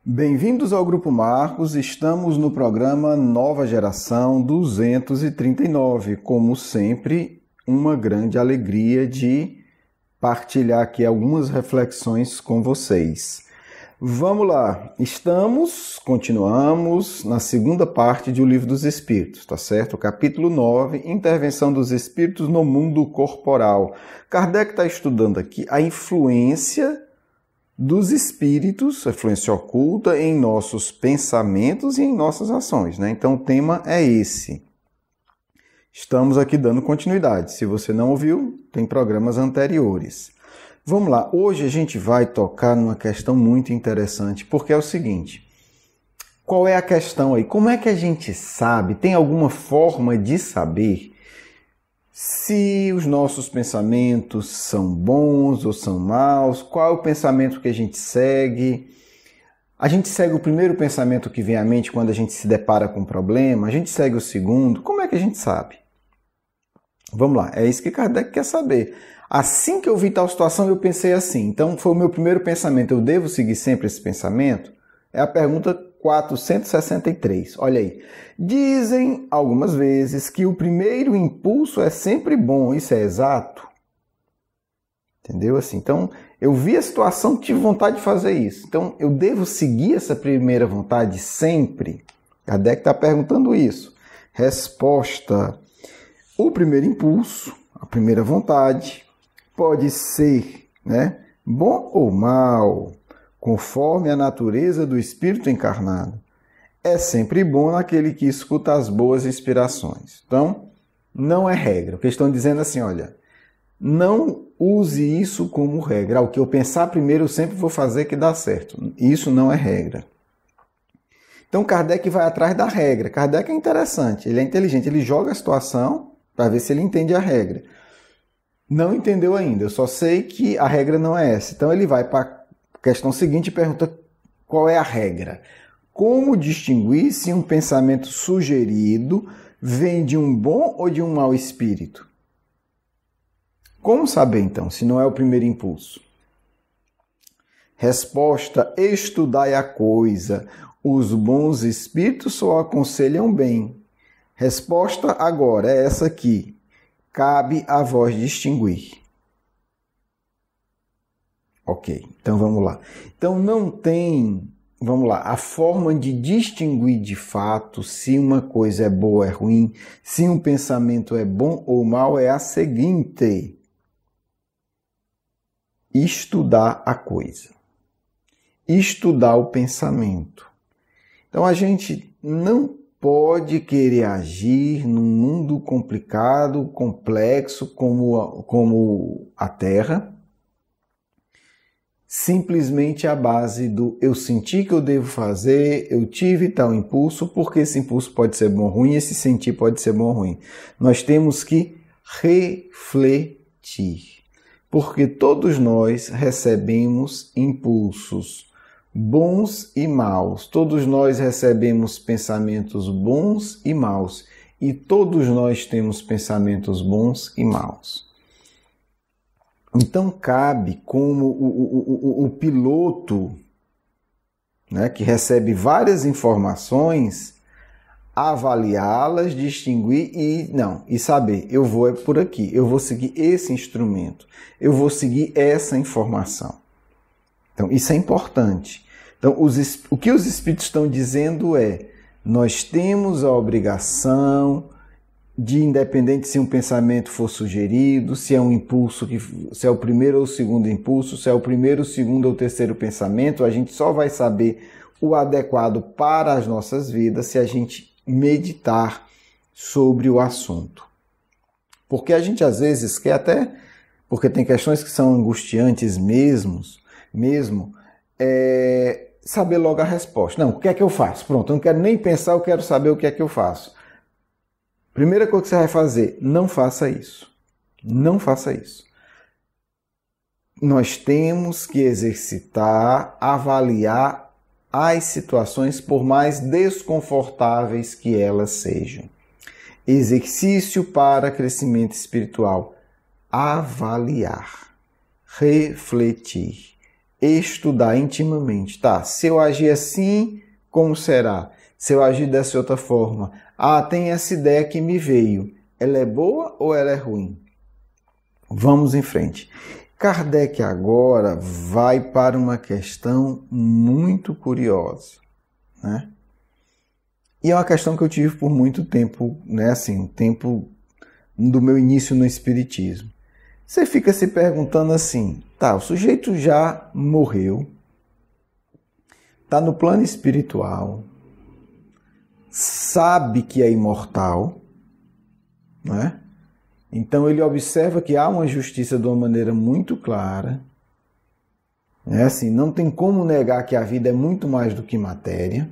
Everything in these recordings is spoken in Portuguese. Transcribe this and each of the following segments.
Bem-vindos ao Grupo Marcos, estamos no programa Nova Geração 239. Como sempre, uma grande alegria de partilhar aqui algumas reflexões com vocês. Vamos lá, continuamos na segunda parte do Livro dos Espíritos, tá certo? Capítulo 9, Intervenção dos Espíritos no Mundo Corporal. Kardec está estudando aqui a influência dos espíritos, a influência oculta em nossos pensamentos e em nossas ações, né? Então o tema é esse. Estamos aqui dando continuidade. Se você não ouviu, tem programas anteriores. Vamos lá, hoje a gente vai tocar numa questão muito interessante, porque é o seguinte: qual é a questão aí? Como é que a gente sabe, tem alguma forma de saber se os nossos pensamentos são bons ou são maus? Qual é o pensamento que a gente segue? A gente segue o primeiro pensamento que vem à mente quando a gente se depara com um problema? A gente segue o segundo? Como é que a gente sabe? Vamos lá, é isso que Kardec quer saber. Assim que eu vi tal situação, eu pensei assim. Então, foi o meu primeiro pensamento. Eu devo seguir sempre esse pensamento? É a pergunta 463. Olha aí. Dizem algumas vezes que o primeiro impulso é sempre bom. Isso é exato? Entendeu? Assim, então, eu vi a situação, tive vontade de fazer isso. Então, eu devo seguir essa primeira vontade sempre? Kardec está perguntando isso. Resposta: o primeiro impulso, a primeira vontade, pode ser, bom ou mal, conforme a natureza do espírito encarnado. É sempre bom naquele que escuta as boas inspirações. Então, não é regra. O que estão dizendo assim, olha, não use isso como regra. O que eu pensar primeiro, eu sempre vou fazer que dá certo. Isso não é regra. Então, Kardec vai atrás da regra. Kardec é interessante, ele é inteligente, ele joga a situação para ver se ele entende a regra. Não entendeu ainda, eu só sei que a regra não é essa. Então ele vai para a questão seguinte e pergunta qual é a regra. Como distinguir se um pensamento sugerido vem de um bom ou de um mau espírito? Como saber então, se não é o primeiro impulso? Resposta: estudai a coisa. Os bons espíritos só aconselham bem. Resposta agora é essa aqui. Cabe a vós distinguir. Ok, então vamos lá. Então não tem, a forma de distinguir de fato se uma coisa é boa ou é ruim, se um pensamento é bom ou mal, é a seguinte: estudar a coisa. Estudar o pensamento. Então a gente não pode querer agir num mundo complicado, complexo como a Terra, simplesmente à base do eu senti que eu devo fazer, eu tive tal impulso, porque esse impulso pode ser bom ou ruim, esse sentir pode ser bom ou ruim. Nós temos que refletir, porque todos nós recebemos impulsos bons e maus. Todos nós recebemos pensamentos bons e maus. E todos nós temos pensamentos bons e maus. Então cabe como o piloto, que recebe várias informações, avaliá-las, distinguir e saber, eu vou por aqui, eu vou seguir esse instrumento, eu vou seguir essa informação. Então isso é importante. Então, o que os espíritos estão dizendo é: nós temos a obrigação de, independente se um pensamento for sugerido, se é um impulso, se é o primeiro ou o segundo impulso, se é o primeiro, o segundo ou o terceiro pensamento, a gente só vai saber o adequado para as nossas vidas se a gente meditar sobre o assunto. Porque a gente às vezes quer até, porque tem questões que são angustiantes mesmo, saber logo a resposta. Não, o que é que eu faço? Pronto, eu não quero nem pensar, eu quero saber o que é que eu faço. Primeira coisa que você vai fazer: não faça isso. Não faça isso. Nós temos que exercitar, avaliar as situações, por mais desconfortáveis que elas sejam. Exercício para crescimento espiritual: avaliar, refletir, estudar intimamente. Tá, se eu agir assim, como será? Se eu agir dessa outra forma? Ah, tem essa ideia que me veio. Ela é boa ou ela é ruim? Vamos em frente. Kardec agora vai para uma questão muito curiosa, né? E é uma questão que eu tive por muito tempo, né? Assim, um tempo do meu início no Espiritismo. Você fica se perguntando assim, tá, o sujeito já morreu, está no plano espiritual, sabe que é imortal, né? Então ele observa que há uma justiça de uma maneira muito clara, né? Assim, não tem como negar que a vida é muito mais do que matéria.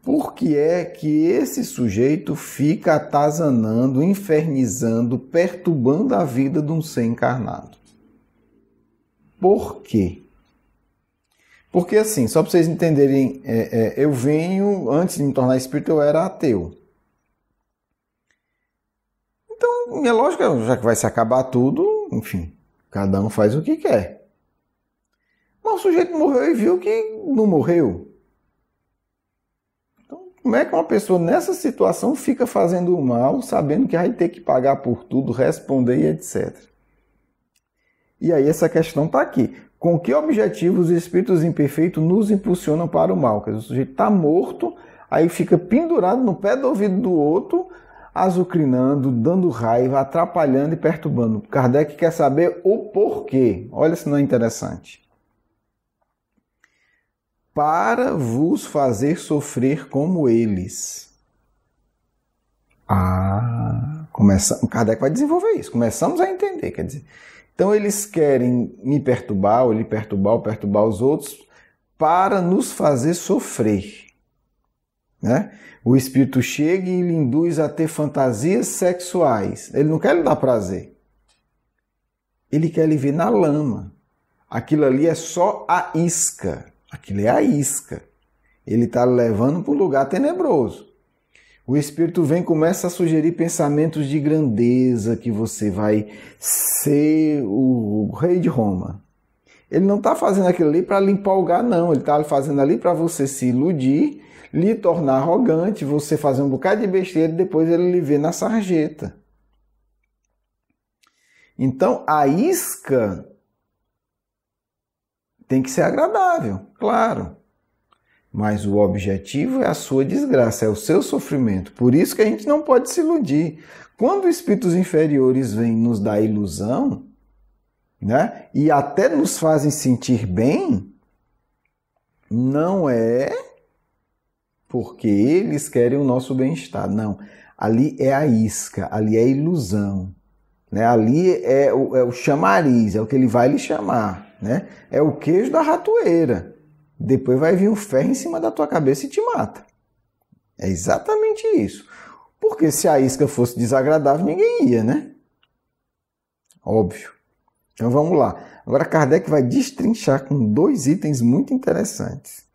Por que é que esse sujeito fica atazanando, infernizando, perturbando a vida de um ser encarnado? Por quê? Porque assim, só para vocês entenderem, eu venho, antes de me tornar espírita, eu era ateu. Então, minha lógica, já que vai se acabar tudo, enfim, cada um faz o que quer. Mas o sujeito morreu e viu que não morreu. Então, como é que uma pessoa nessa situação fica fazendo o mal, sabendo que vai ter que pagar por tudo, responder e etc. E aí essa questão está aqui. Com que objetivo os espíritos imperfeitos nos impulsionam para o mal? Quer dizer, o sujeito está morto, aí fica pendurado no pé do ouvido do outro, azucrinando, dando raiva, atrapalhando e perturbando. Kardec quer saber o porquê. Olha se não é interessante. Para vos fazer sofrer como eles. Kardec vai desenvolver isso. Começamos a entender, quer dizer. Então eles querem me perturbar, ou lhe perturbar, ou perturbar os outros, para nos fazer sofrer, né? O espírito chega e lhe induz a ter fantasias sexuais. Ele não quer lhe dar prazer. Ele quer lhe ver na lama. Aquilo ali é só a isca. Aquilo é a isca. Ele está levando para um lugar tenebroso. O espírito vem e começa a sugerir pensamentos de grandeza, que você vai ser o rei de Roma. Ele não está fazendo aquilo ali para lhe empolgar, não. Ele está fazendo ali para você se iludir, lhe tornar arrogante, você fazer um bocado de besteira e depois ele lhe vê na sarjeta. Então, a isca tem que ser agradável, claro. Mas o objetivo é a sua desgraça, é o seu sofrimento. Por isso que a gente não pode se iludir. Quando espíritos inferiores vêm nos dar ilusão, né, e até nos fazem sentir bem, não é porque eles querem o nosso bem-estar. Não, ali é a isca, ali é a ilusão. Né? Ali é o chamariz, é o que ele vai lhe chamar. Né? É o queijo da ratoeira. Depois vai vir um ferro em cima da tua cabeça e te mata. É exatamente isso. Porque se a isca fosse desagradável, ninguém ia, né? Óbvio. Então vamos lá. Agora Kardec vai destrinchar com 2 itens muito interessantes.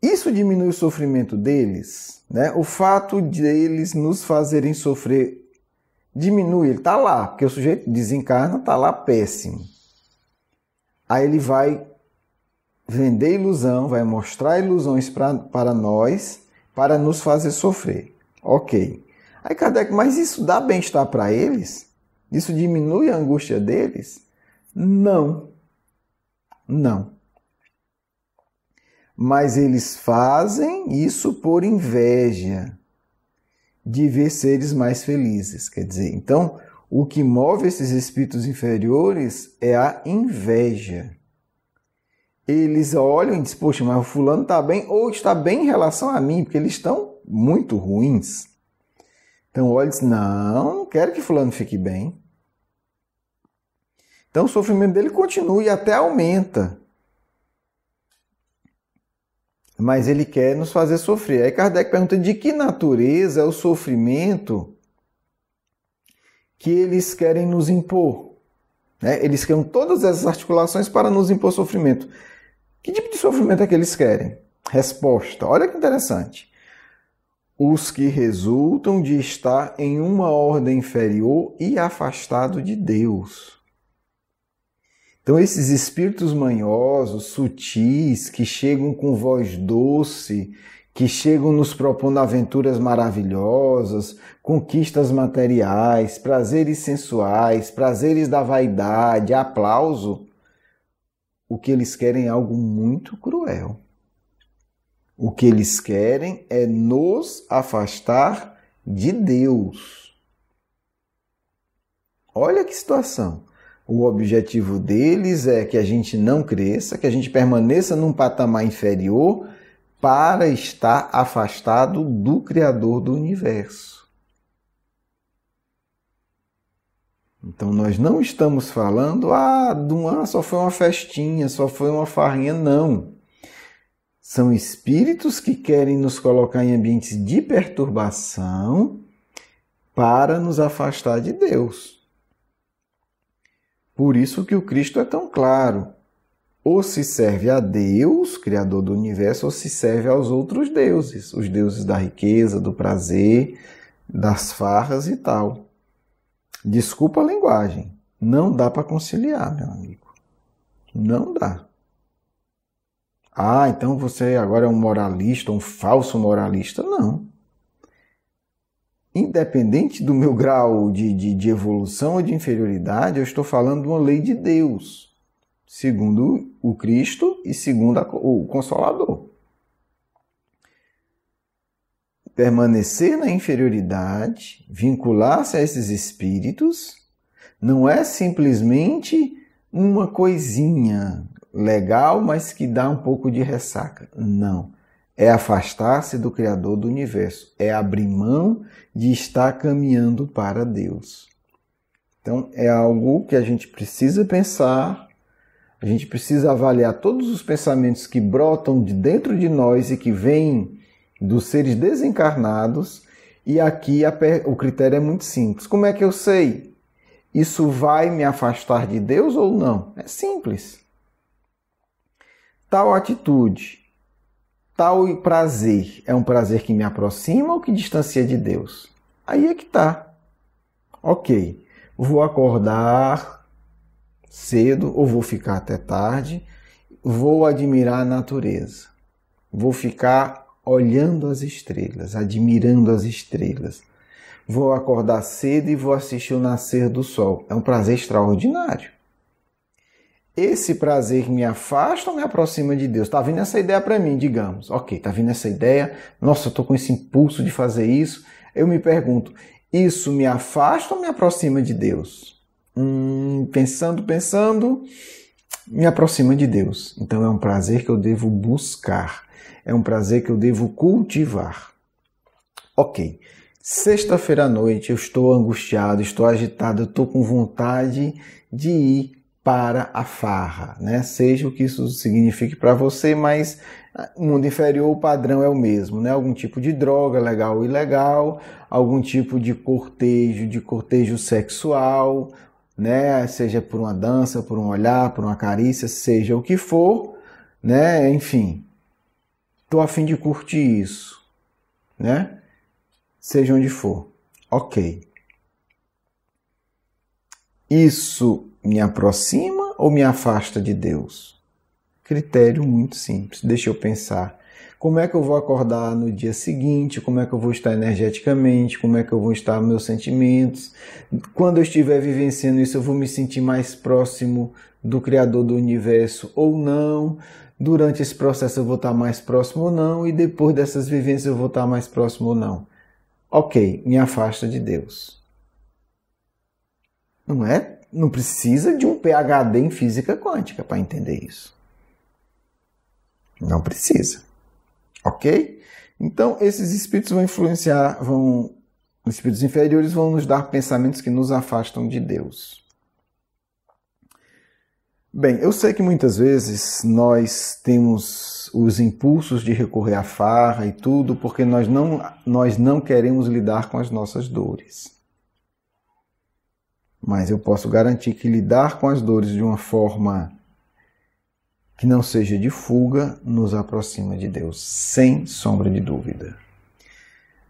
Isso diminui o sofrimento deles, né? O fato de eles nos fazerem sofrer diminui, ele está lá, porque o sujeito desencarna, está lá péssimo. Aí ele vai vender ilusão, vai mostrar ilusões para nós, para nos fazer sofrer. Ok. Aí Kardec, mas isso dá bem-estar para eles? Isso diminui a angústia deles? Não. Não. Mas eles fazem isso por inveja de ver seres mais felizes. Quer dizer, então, o que move esses espíritos inferiores é a inveja. Eles olham e dizem, poxa, mas o fulano está bem, ou está bem em relação a mim, porque eles estão muito ruins. Então olha e diz, não quero que fulano fique bem. Então o sofrimento dele continua e até aumenta. Mas ele quer nos fazer sofrer. Aí Kardec pergunta de que natureza é o sofrimento que eles querem nos impor. Né? Eles querem todas essas articulações para nos impor sofrimento. Que tipo de sofrimento é que eles querem? Resposta. Olha que interessante. os que resultam de estar em uma ordem inferior e afastado de Deus. Então, esses espíritos manhosos, sutis, que chegam com voz doce, que chegam nos propondo aventuras maravilhosas, conquistas materiais, prazeres sensuais, prazeres da vaidade, aplauso, o que eles querem é algo muito cruel. O que eles querem é nos afastar de Deus. Olha que situação. O objetivo deles é que a gente não cresça, que a gente permaneça num patamar inferior para estar afastado do Criador do Universo. Então nós não estamos falando, só foi uma festinha, só foi uma farrinha, não. São espíritos que querem nos colocar em ambientes de perturbação para nos afastar de Deus. Por isso que o Cristo é tão claro. Ou se serve a Deus, Criador do Universo, ou se serve aos outros deuses. Os deuses da riqueza, do prazer, das farras e tal. Desculpa a linguagem. Não dá para conciliar, meu amigo. Não dá. Então você agora é um moralista, um falso moralista. Não. Independente do meu grau de evolução ou de inferioridade, eu estou falando de uma lei de Deus, segundo o Cristo e segundo o Consolador. Permanecer na inferioridade, vincular-se a esses espíritos, não é simplesmente uma coisinha legal, mas que dá um pouco de ressaca. Não. É afastar-se do Criador do Universo. É abrir mão de estar caminhando para Deus. Então, é algo que a gente precisa pensar, a gente precisa avaliar todos os pensamentos que brotam de dentro de nós e que vêm dos seres desencarnados. E aqui o critério é muito simples. Como é que eu sei? Isso vai me afastar de Deus ou não? É simples. Tal atitude, tal prazer, é um prazer que me aproxima ou que distancia de Deus? Aí é que tá. Ok, vou acordar cedo ou vou ficar até tarde, vou admirar a natureza, vou ficar olhando as estrelas, admirando as estrelas. Vou acordar cedo e vou assistir o nascer do sol. É um prazer extraordinário. Esse prazer me afasta ou me aproxima de Deus? Está vindo essa ideia para mim, digamos. Ok, está vindo essa ideia. Nossa, eu estou com esse impulso de fazer isso. Eu me pergunto, isso me afasta ou me aproxima de Deus? Pensando, me aproxima de Deus. Então é um prazer que eu devo buscar. É um prazer que eu devo cultivar. Ok, sexta-feira à noite eu estou angustiado, estou agitado, eu estou com vontade de ir para a farra, né? Seja o que isso signifique para você, mas no mundo inferior o padrão é o mesmo, né? Algum tipo de droga, legal ou ilegal, algum tipo de cortejo sexual, né? Seja por uma dança, por um olhar, por uma carícia, seja o que for, né? Enfim, tô a fim de curtir isso, né? Seja onde for. Ok. Isso me aproxima ou me afasta de Deus? Critério muito simples. Deixa eu pensar. Como é que eu vou acordar no dia seguinte? Como é que eu vou estar energeticamente? Como é que eu vou estar meus sentimentos? Quando eu estiver vivenciando isso, eu vou me sentir mais próximo do Criador do Universo ou não? Durante esse processo eu vou estar mais próximo ou não? E depois dessas vivências eu vou estar mais próximo ou não? Ok, me afasta de Deus. Não é? Não precisa de um PhD em física quântica para entender isso. Não precisa. Ok? Então, esses espíritos vão influenciar, os espíritos inferiores vão nos dar pensamentos que nos afastam de Deus. Bem, eu sei que muitas vezes nós temos os impulsos de recorrer à farra e tudo porque nós não queremos lidar com as nossas dores. Mas eu posso garantir que lidar com as dores de uma forma que não seja de fuga nos aproxima de Deus, sem sombra de dúvida.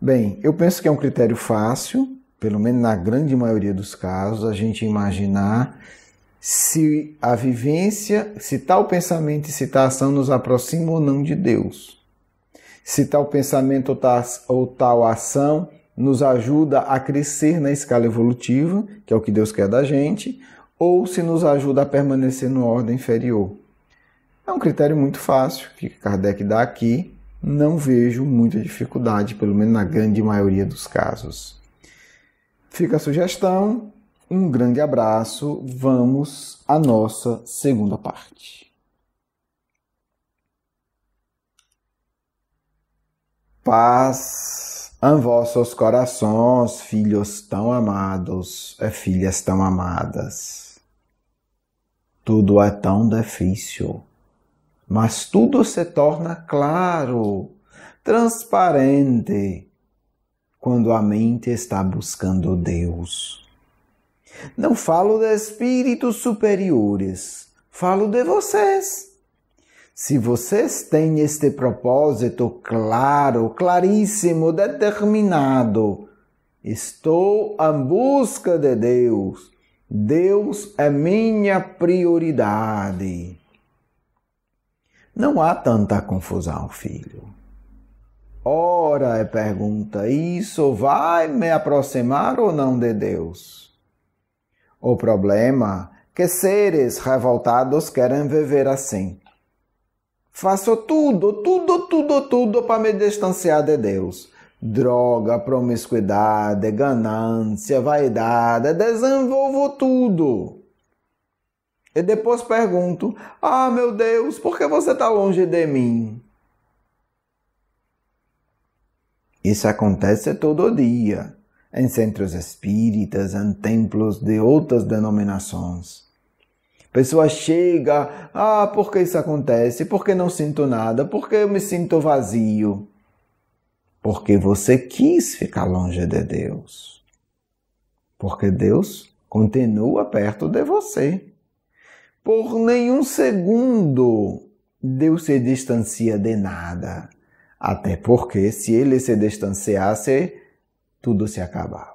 Bem, eu penso que é um critério fácil, pelo menos na grande maioria dos casos, a gente imaginar se a vivência, se tal pensamento e se tal ação nos aproxima ou não de Deus. Se tal pensamento ou tal ação nos ajuda a crescer na escala evolutiva, que é o que Deus quer da gente, ou se nos ajuda a permanecer numa ordem inferior. É um critério muito fácil que Kardec dá aqui. Não vejo muita dificuldade, pelo menos na grande maioria dos casos. Fica a sugestão, um grande abraço, vamos à nossa segunda parte. Paz em vossos corações, filhos tão amados e filhas tão amadas. Tudo é tão difícil. Mas tudo se torna claro, transparente, quando a mente está buscando Deus. Não falo de espíritos superiores, falo de vocês. Se vocês têm este propósito claro, claríssimo, determinado, estou em busca de Deus. Deus é minha prioridade. Não há tanta confusão, filho. Ora, pergunta, isso vai me aproximar ou não de Deus? O problema é que seres revoltados querem viver assim. Faço tudo para me distanciar de Deus. Droga, promiscuidade, ganância, vaidade, desenvolvo tudo. E depois pergunto, meu Deus, por que você está longe de mim? Isso acontece todo dia, em centros espíritas, em templos de outras denominações. Pessoa chega, por que isso acontece? Por que não sinto nada? Por que eu me sinto vazio? Porque você quis ficar longe de Deus. Porque Deus continua perto de você. Por nenhum segundo Deus se distancia de nada. Até porque se ele se distanciasse, tudo se acabava.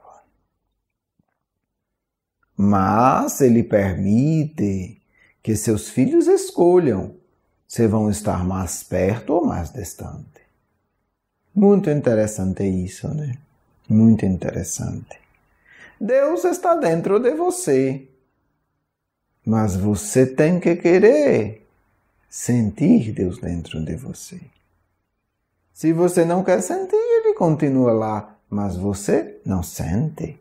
Mas ele permite que seus filhos escolham se vão estar mais perto ou mais distante. Muito interessante isso, né? Muito interessante. Deus está dentro de você. Mas você tem que querer sentir Deus dentro de você. Se você não quer sentir, ele continua lá, mas você não sente.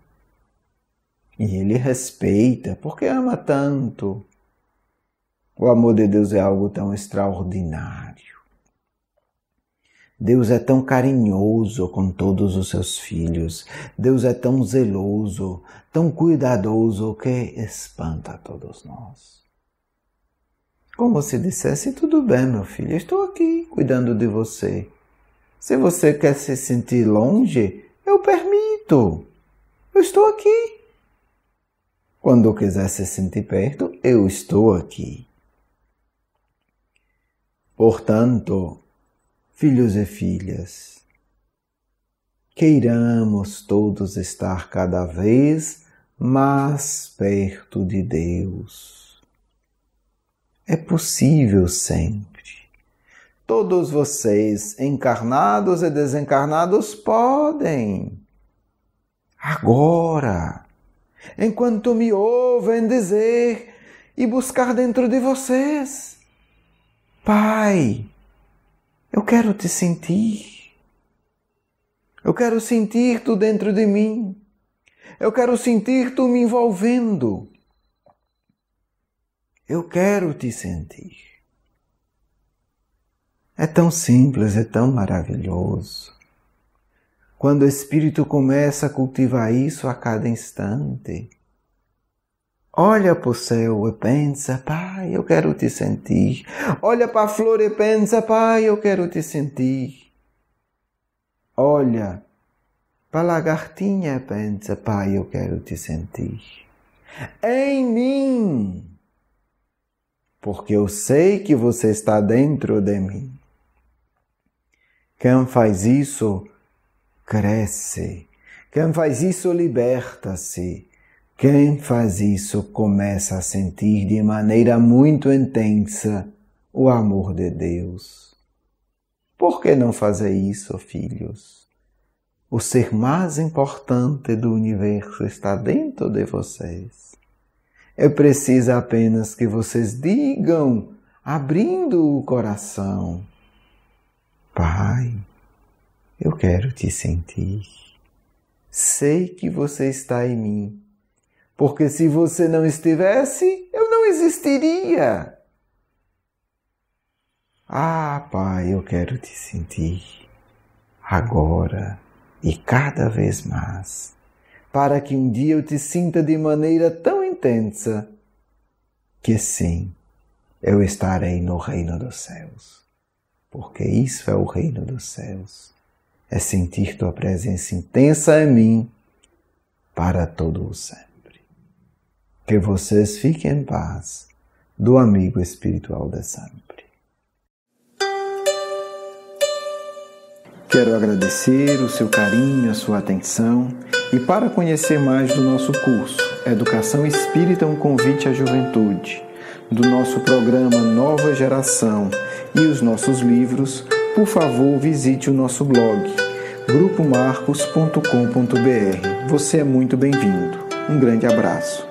E ele respeita, porque ama tanto. O amor de Deus é algo tão extraordinário. Deus é tão carinhoso com todos os seus filhos. Deus é tão zeloso, tão cuidadoso que espanta todos nós. Como se dissesse, tudo bem, meu filho, eu estou aqui cuidando de você. Se você quer se sentir longe, eu permito. Eu estou aqui. Quando quiser se sentir perto, eu estou aqui. Portanto, filhos e filhas, queiramos todos estar cada vez mais perto de Deus. É possível sempre. Todos vocês, encarnados e desencarnados, podem. Agora, enquanto me ouvem dizer e buscar dentro de vocês, Pai, eu quero te sentir. Eu quero sentir tu dentro de mim. Eu quero sentir tu me envolvendo. Eu quero te sentir. É tão simples, é tão maravilhoso. Quando o Espírito começa a cultivar isso a cada instante, olha para o céu e pensa, Pai, eu quero te sentir. Olha para a flor e pensa, Pai, eu quero te sentir. Olha para a lagartinha e pensa, Pai, eu quero te sentir. Em mim, porque eu sei que você está dentro de mim. Quem faz isso cresce. Quem faz isso liberta-se. Quem faz isso começa a sentir de maneira muito intensa o amor de Deus. Por que não fazer isso, filhos? O ser mais importante do universo está dentro de vocês. É preciso apenas que vocês digam, abrindo o coração: Pai, eu quero te sentir. Sei que você está em mim, porque se você não estivesse, eu não existiria. Ah, Pai, eu quero te sentir agora e cada vez mais, para que um dia eu te sinta de maneira tão intensa que sim, eu estarei no reino dos céus, porque isso é o reino dos céus. É sentir tua presença intensa em mim para todo o sempre. Que vocês fiquem em paz do amigo espiritual de sempre. Quero agradecer o seu carinho, a sua atenção e para conhecer mais do nosso curso Educação Espírita, um convite à juventude, do nosso programa Nova Geração e os nossos livros, por favor, visite o nosso blog, grupomarcos.com.br. Você é muito bem-vindo. Um grande abraço.